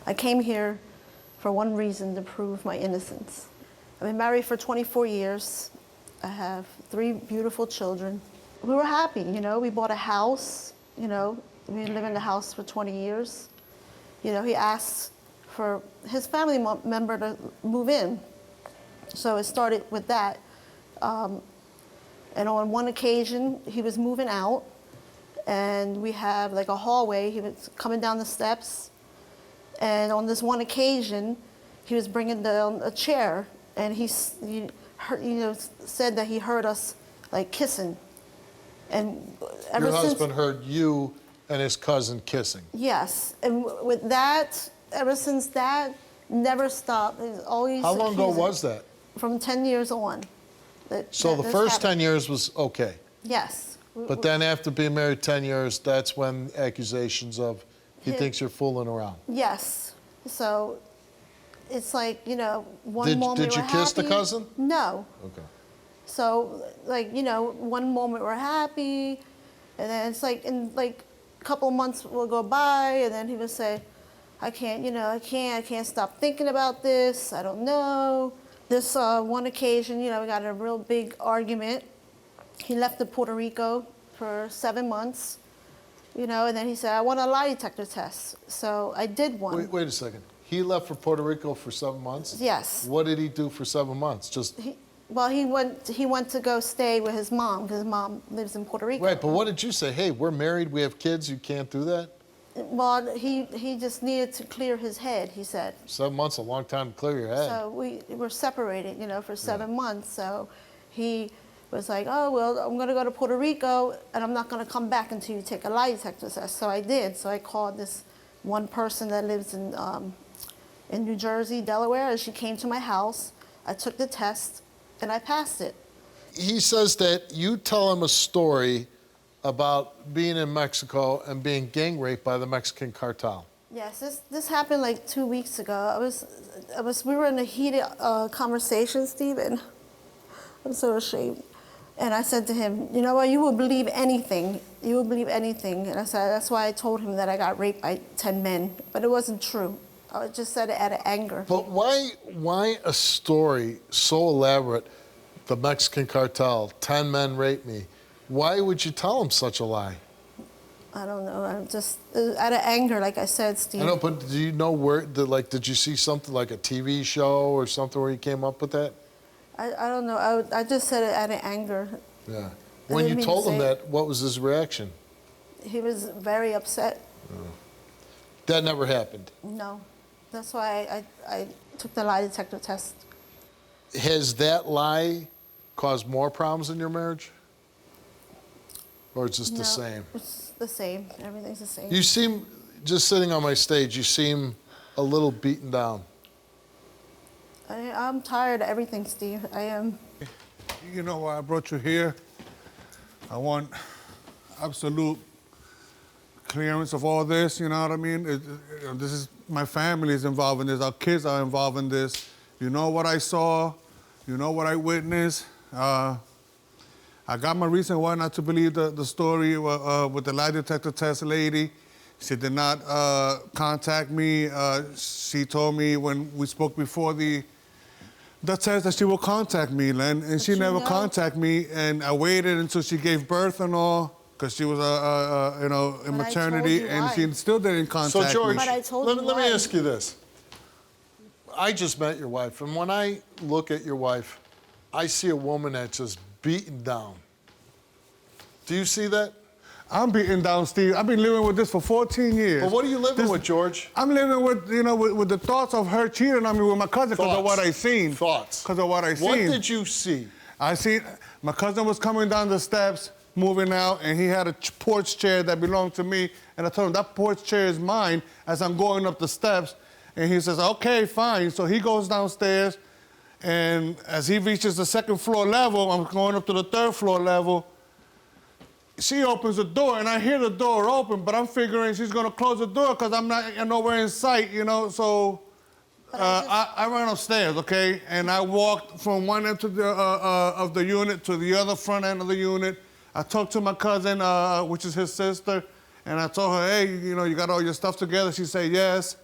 I came here for one reason, to prove my innocence. I've been married for 24 years. I have 3 beautiful children. We were happy, you know, we bought a house, you know, we lived in the house for 20 years. You know, he asked for his family member to move in. So it started with that. And on one occasion, he was moving out, and we have like a hallway. He was coming down the steps, and on this one occasion, he was bringing down a chair, and he said that he heard us like kissing. And ever Your since, husband heard you and his cousin kissing. Yes, and with that, ever since that, never stopped. He's always. How long ago accusing. was that? From 10 years on. So the first 10 years was okay. Yes. But then after being married 10 years, that's when accusations of he thinks you're fooling around. Yes. So it's like, you know, one moment Did you kiss the cousin? No. Okay. So, like, you know, one moment we're happy, and then it's like, in like a couple of months will go by, and then he would say, I can't stop thinking about this, I don't know. This one occasion, you know, we got in a real big argument. He left to Puerto Rico for 7 months, you know, and then he said, I want a lie detector test. So I did one. Wait a second. He left for Puerto Rico for 7 months? Yes. What did he do for 7 months? Just. He went to go stay with his mom, because his mom lives in Puerto Rico. Right, but what did you say? Hey, we're married, we have kids, you can't do that? Well, he just needed to clear his head, he said. 7 months, a long time to clear your head. So we were separated, you know, for 7 months. So he was like, oh, well, I'm going to go to Puerto Rico, and I'm not going to come back until you take a lie detector test. So I did. So I called this one person that lives in New Jersey, Delaware, and she came to my house. I took the test, and I passed it. He says that you tell him a story about being in Mexico and being gang raped by the Mexican cartel. Yes, this happened like 2 weeks ago. We were in a heated conversation, Steve, and I'm so ashamed. And I said to him, you know what, you will believe anything. You will believe anything. And I said, that's why I told him that I got raped by 10 men. But it wasn't true. I just said it out of anger. But why a story so elaborate, the Mexican cartel, 10 men raped me? Why would you tell him such a lie? I don't know. I'm just out of anger, like I said, Steve. I know, but do you know where, did you see something like a TV show or something where you came up with that? I don't know. I just said it out of anger. Yeah. When you told him that, what was his reaction? He was very upset. Oh. That never happened? No. That's why I took the lie detector test. Has that lie caused more problems in your marriage? Or it's just the same? It's the same. Everything's the same. You seem, just sitting on my stage, you seem a little beaten down. I'm tired of everything, Steve. I am. You know why I brought you here? I want absolute clearance of all this, you know what I mean? This is, my family is involved in this, our kids are involved in this. You know what I saw, you know what I witnessed. I got my reason why not to believe the story with the lie detector test lady. She did not contact me. She told me when we spoke before the test that she will contact me, Len, and she never contacted me. And I waited until she gave birth and all, because she was, in maternity, and she still didn't contact me. So George, But I told you let me ask you this. I just met your wife, and when I look at your wife, I see a woman that's just beaten down. Do you see that? I'm beaten down, Steve. I've been living with this for 14 years. Well, what are you living with, George? I'm living with, with the thoughts of her cheating on me with my cousin because of what I seen. Thoughts. Because of what I seen. What did you see? I seen my cousin was coming down the steps, moving out, and he had a porch chair that belonged to me. And I told him, that porch chair is mine as I'm going up the steps. And he says, okay, fine. So he goes downstairs, and as he reaches the second floor level, I'm going up to the third floor level. She opens the door, and I hear the door open, but I'm figuring she's gonna close the door because I'm nowhere in sight, So I ran upstairs, okay, and I walked from one end of the unit to the other front end of the unit. I talked to my cousin, which is his sister, and I told her, hey, you got all your stuff together? She said yes.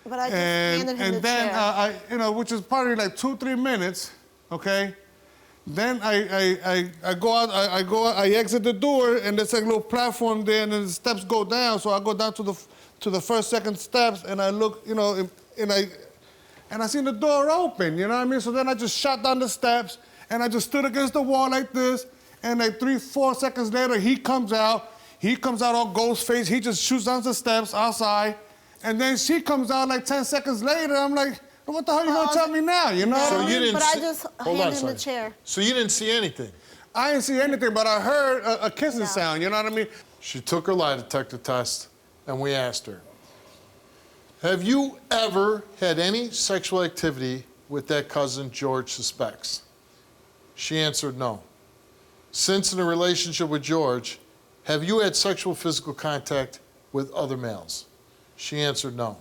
But I just handed him the then chair. you know, which is probably like 2-3 minutes, okay? Then I go out, I exit the door, and there's like a little platform there, and then the steps go down. So I go down to the first, second steps, and I look, you know, and I seen the door open, you know what I mean? So then I just shot down the steps, and I just stood against the wall like this, and like 3-4 seconds later, he comes out all ghost face, he just shoots down the steps outside, and then she comes out like 10 seconds later. I'm like, what the hell you gonna tell me now? You know? So you didn't But see, I just hold handed on, him the sorry. chair. So you didn't see anything? I didn't see anything, but I heard a kissing No. sound. You know what I mean? She took her lie detector test, and we asked her, have you ever had any sexual activity with that cousin George suspects? She answered no. Since in a relationship with George, have you had sexual physical contact with other males? She answered no.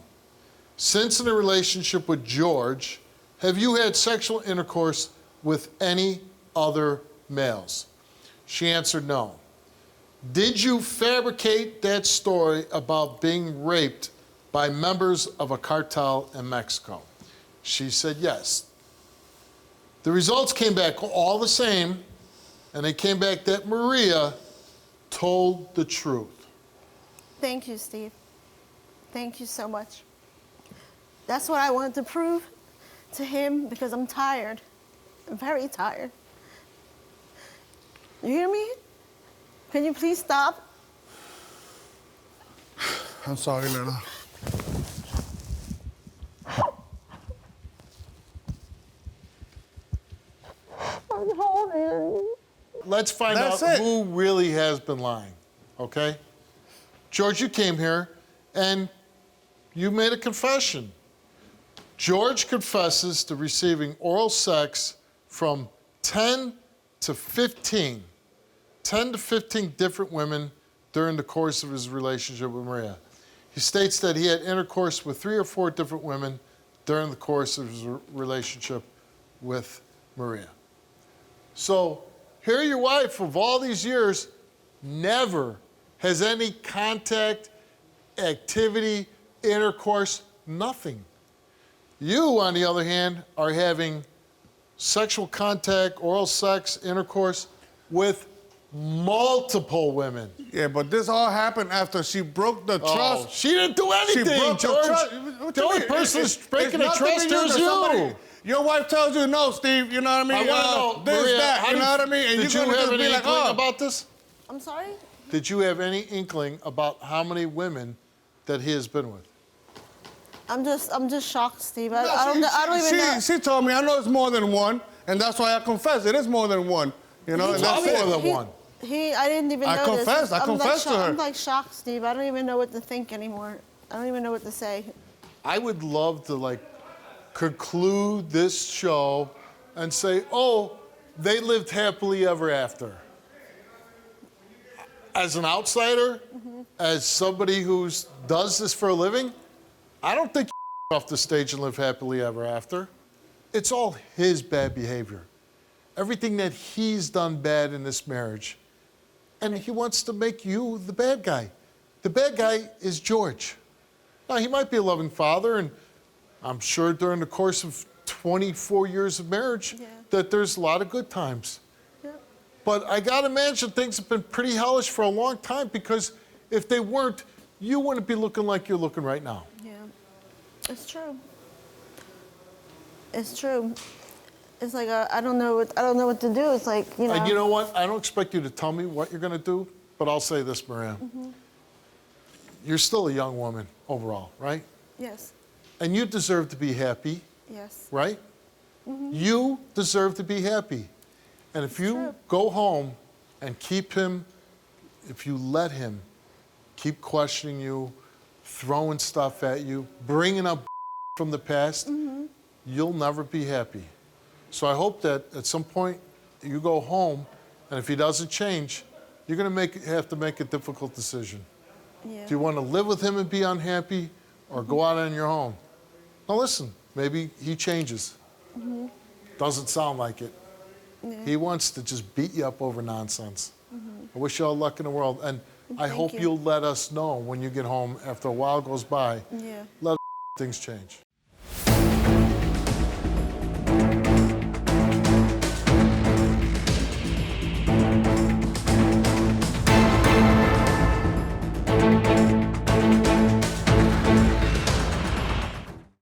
Since in a relationship with George, have you had sexual intercourse with any other males? She answered no. Did you fabricate that story about being raped by members of a cartel in Mexico? She said yes. The results came back all the same, and they came back that Maria told the truth. Thank you, Steve. Thank you so much. That's what I wanted to prove to him because I'm tired. I'm very tired. You hear me? Can you please stop? I'm sorry, Lena. I'm holding. Let's find That's out it. who really has been lying, okay? George, you came here and you made a confession. George confesses to receiving oral sex from 10 to 15 different women during the course of his relationship with Maria. He states that he had intercourse with 3 or 4 different women during the course of his relationship with Maria. So here your wife of all these years never has any contact, activity, intercourse, nothing. You, on the other hand, are having sexual contact, oral sex, intercourse with multiple women. Yeah, but this all happened after she broke the trust. She didn't do anything, broke the George. trust. What The you only mean? person that's breaking It's a trust nothing to here is that somebody- you. Your wife tells you no, Steve. You know what I mean? I want to know, This, Maria, that. how You do know what I mean? And did you're you gonna have just any be like, inkling oh. about this? I'm sorry? Did you have any inkling about how many women that he has been with? I'm just shocked, Steve. I No, don't even know. She told me, I know it's more than one, and that's why I confess. It is more than one. You know, He and told that's more it. than one. I didn't even I know this. confessed. I I'm confessed to her. I'm like shocked, Steve. I don't even know what to think anymore. I don't even know what to say. I would love to like conclude this show and say, oh, they lived happily ever after. As an outsider, as somebody who does this for a living, I don't think you off the stage and live happily ever after. It's all his bad behavior. Everything that he's done bad in this marriage. And he wants to make you the bad guy. The bad guy is George. Now, he might be a loving father, and I'm sure during the course of 24 years of marriage that there's a lot of good times. Yeah. But I gotta imagine things have been pretty hellish for a long time, because if they weren't, you wouldn't be looking like you're looking right now. Yeah. It's true. It's true. It's like I don't know what to do. It's like, you know. And you know what? I don't expect you to tell me what you're gonna do, but I'll say this, Maria. You're still a young woman overall, right? Yes. And you deserve to be happy, Yes. right? You deserve to be happy. And if you true. go home and keep him, if you let him keep questioning you, throwing stuff at you, bringing up from the past, you'll never be happy. So I hope that at some point you go home, and if he doesn't change, you're going to have to make a difficult decision. Yeah. Do you want to live with him and be unhappy, or go out on your own? Now listen, maybe he changes. Doesn't sound like it. Yeah. He wants to just beat you up over nonsense. I wish you all luck in the world, and I Thank hope you. you'll let us know when you get home after a while goes by. Yeah. Let us things change.